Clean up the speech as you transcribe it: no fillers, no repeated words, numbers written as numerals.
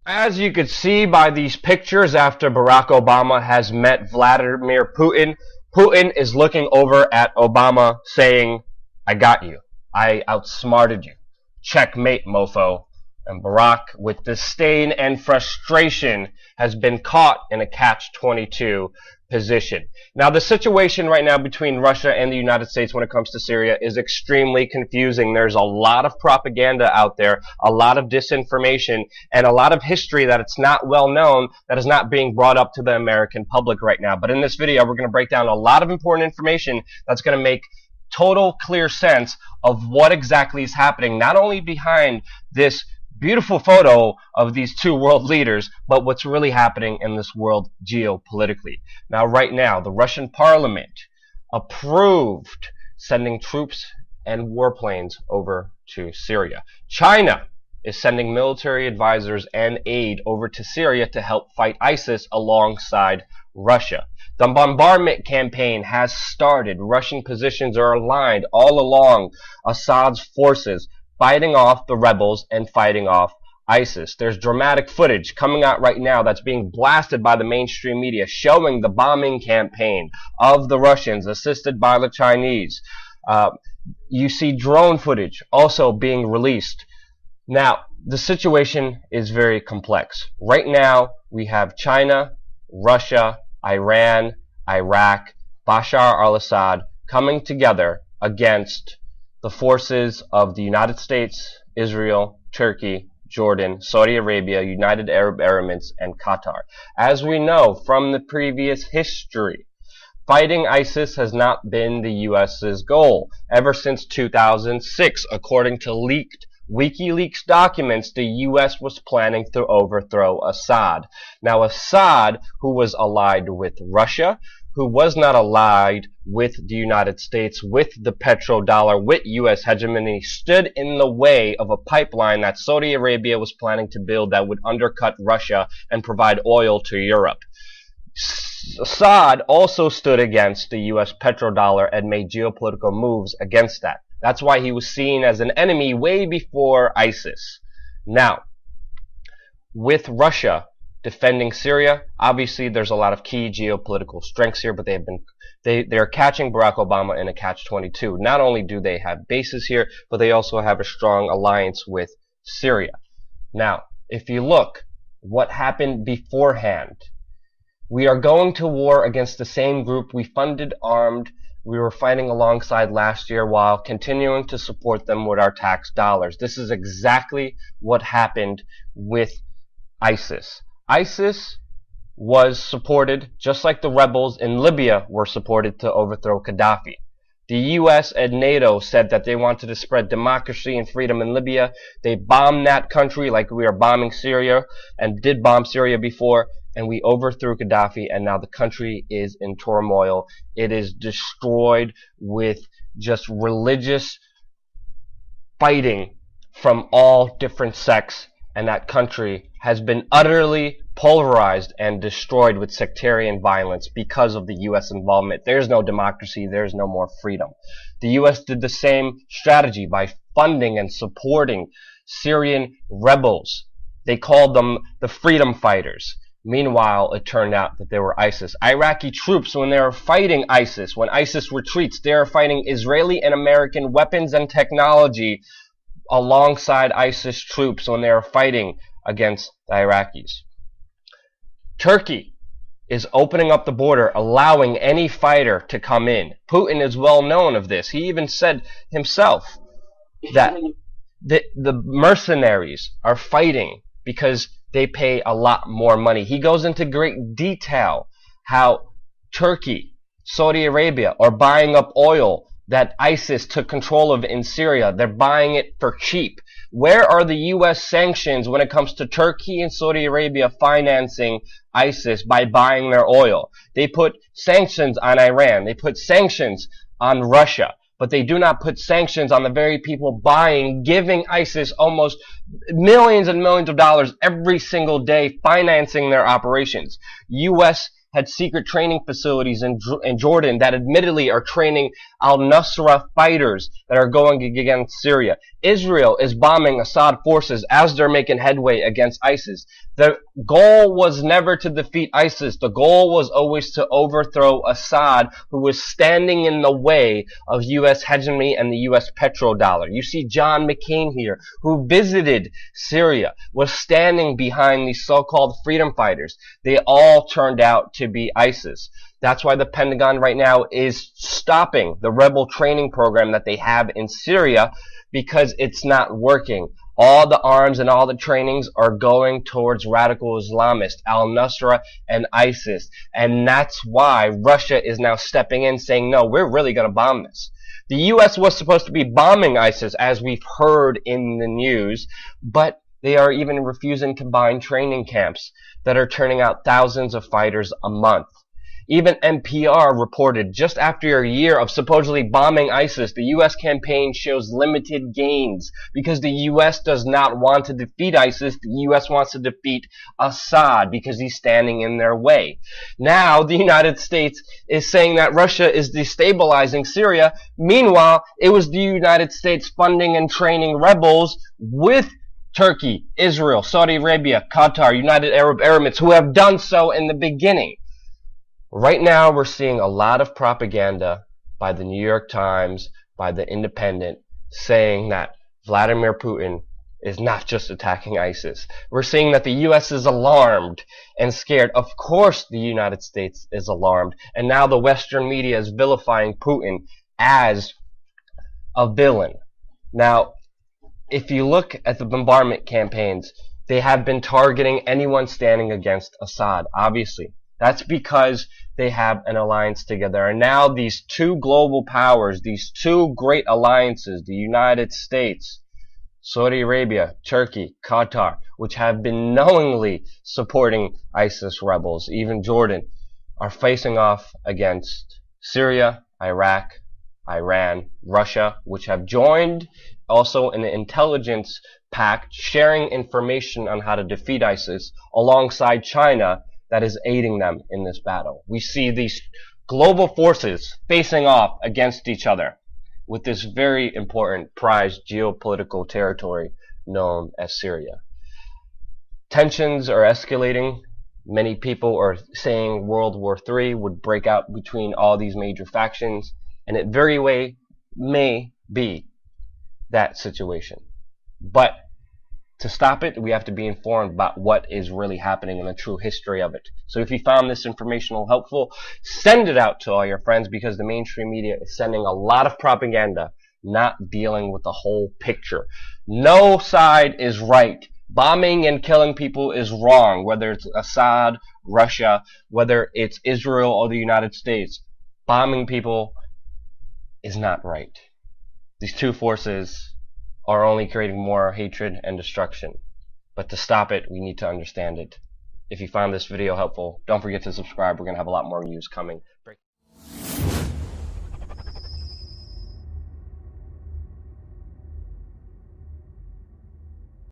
As you could see by these pictures after Barack Obama has met Vladimir Putin, Putin is looking over at Obama saying, I got you. I outsmarted you. Checkmate, mofo. And Barack, with disdain and frustration, has been caught in a catch-22 position. Now, the situation right now between Russia and the United States when it comes to Syria is extremely confusing. There's a lot of propaganda out there, a lot of disinformation, and a lot of history that it's not well known that is not being brought up to the American public right now. But in this video, we're going to break down a lot of important information that's going to make total clear sense of what exactly is happening, not only behind this beautiful photo of these two world leaders, but what's really happening in this world geopolitically. Now, right now, the Russian parliament approved sending troops and warplanes over to Syria. China is sending military advisors and aid over to Syria to help fight ISIS alongside Russia. The bombardment campaign has started. Russian positions are aligned all along Assad's forces, fighting off the rebels and fighting off ISIS. There's dramatic footage coming out right now that's being blasted by the mainstream media showing the bombing campaign of the Russians assisted by the Chinese. You see drone footage also being released. Now, the situation is very complex. Right now, we have China, Russia, Iran, Iraq, Bashar al-Assad coming together against the forces of the United States, Israel, Turkey, Jordan, Saudi Arabia, United Arab Emirates, and Qatar. As we know from the previous history, fighting ISIS has not been the U.S.'s goal. Ever since 2006, according to leaked WikiLeaks documents, the U.S. was planning to overthrow Assad. Now, Assad, who was allied with Russia, who was not allied with the United States, with the petrodollar, with U.S. hegemony, stood in the way of a pipeline that Saudi Arabia was planning to build that would undercut Russia and provide oil to Europe. Assad also stood against the U.S. petrodollar and made geopolitical moves against that. That's why he was seen as an enemy way before ISIS. Now, with Russia defending Syria, obviously there's a lot of key geopolitical strengths here, but they're catching Barack Obama in a catch-22. Not only do they have bases here, but they also have a strong alliance with Syria. Now, if you look what happened beforehand, we are going to war against the same group we funded, armed, we were fighting alongside last year while continuing to support them with our tax dollars. This is exactly what happened with ISIS. ISIS was supported, just like the rebels in Libya were supported to overthrow Gaddafi. The U.S. and NATO said that they wanted to spread democracy and freedom in Libya. They bombed that country like we are bombing Syria, and did bomb Syria before, and we overthrew Gaddafi, and now the country is in turmoil. It is destroyed with just religious fighting from all different sects, and that country has been utterly polarized and destroyed with sectarian violence because of the U.S. involvement. There's no democracy. There's no more freedom. The U.S. did the same strategy by funding and supporting Syrian rebels. They called them the freedom fighters. Meanwhile, it turned out that they were ISIS. Iraqi troops, when they are fighting ISIS, when ISIS retreats, they are fighting Israeli and American weapons and technology alongside ISIS troops when they are fighting against the Iraqis. Turkey is opening up the border, allowing any fighter to come in. Putin is well known of this. He even said himself that the mercenaries are fighting because they pay a lot more money. He goes into great detail how Turkey, Saudi Arabia are buying up oil that ISIS took control of in Syria. They're buying it for cheap. Where are the U.S. sanctions when it comes to Turkey and Saudi Arabia financing ISIS by buying their oil? They put sanctions on Iran. They put sanctions on Russia. But they do not put sanctions on the very people giving ISIS almost millions and millions of dollars every single day, financing their operations. U.S. had secret training facilities in Jordan that admittedly are training al-Nusra fighters that are going against Syria. Israel is bombing Assad forces as they're making headway against ISIS. The goal was never to defeat ISIS. The goal was always to overthrow Assad, who was standing in the way of U.S. hegemony and the U.S. petrodollar. You see John McCain here, who visited Syria, was standing behind these so-called freedom fighters. They all turned out to be ISIS. That's why the Pentagon right now is stopping the rebel training program that they have in Syria, because it's not working. All the arms and all the trainings are going towards radical Islamists, al-Nusra and ISIS. And that's why Russia is now stepping in saying, no, we're really going to bomb this. The U.S. was supposed to be bombing ISIS, as we've heard in the news, but they are even refusing combined training camps that are turning out thousands of fighters a month. Even NPR reported just after a year of supposedly bombing ISIS, the U.S. campaign shows limited gains because the U.S. does not want to defeat ISIS. The U.S. wants to defeat Assad because he's standing in their way. Now, the United States is saying that Russia is destabilizing Syria. Meanwhile, it was the United States funding and training rebels with Turkey, Israel, Saudi Arabia, Qatar, United Arab Emirates, who have done so in the beginning. Right now, we're seeing a lot of propaganda by the New York Times, by the Independent, saying that Vladimir Putin is not just attacking ISIS. We're seeing that the U.S. is alarmed and scared. Of course, the United States is alarmed. And now the Western media is vilifying Putin as a villain. Now, if you look at the bombardment campaigns, they have been targeting anyone standing against Assad, obviously. That's because they have an alliance together. And now these two global powers, these two great alliances, the United States, Saudi Arabia, Turkey, Qatar, which have been knowingly supporting ISIS rebels, even Jordan, are facing off against Syria, Iraq, Iran, Russia, which have joined also an intelligence pact sharing information on how to defeat ISIS alongside China, that is aiding them in this battle. We see these global forces facing off against each other with this very important prized geopolitical territory known as Syria. Tensions are escalating. Many people are saying World War III would break out between all these major factions, and it very well may be that situation. But to stop it, we have to be informed about what is really happening and the true history of it. So if you found this informational helpful, send it out to all your friends, because the mainstream media is sending a lot of propaganda, not dealing with the whole picture. No side is right. Bombing and killing people is wrong, whether it's Assad, Russia, whether it's Israel or the United States. Bombing people is not right. These two forces are only creating more hatred and destruction. But to stop it, we need to understand it. If you found this video helpful, don't forget to subscribe. We're going to have a lot more news coming.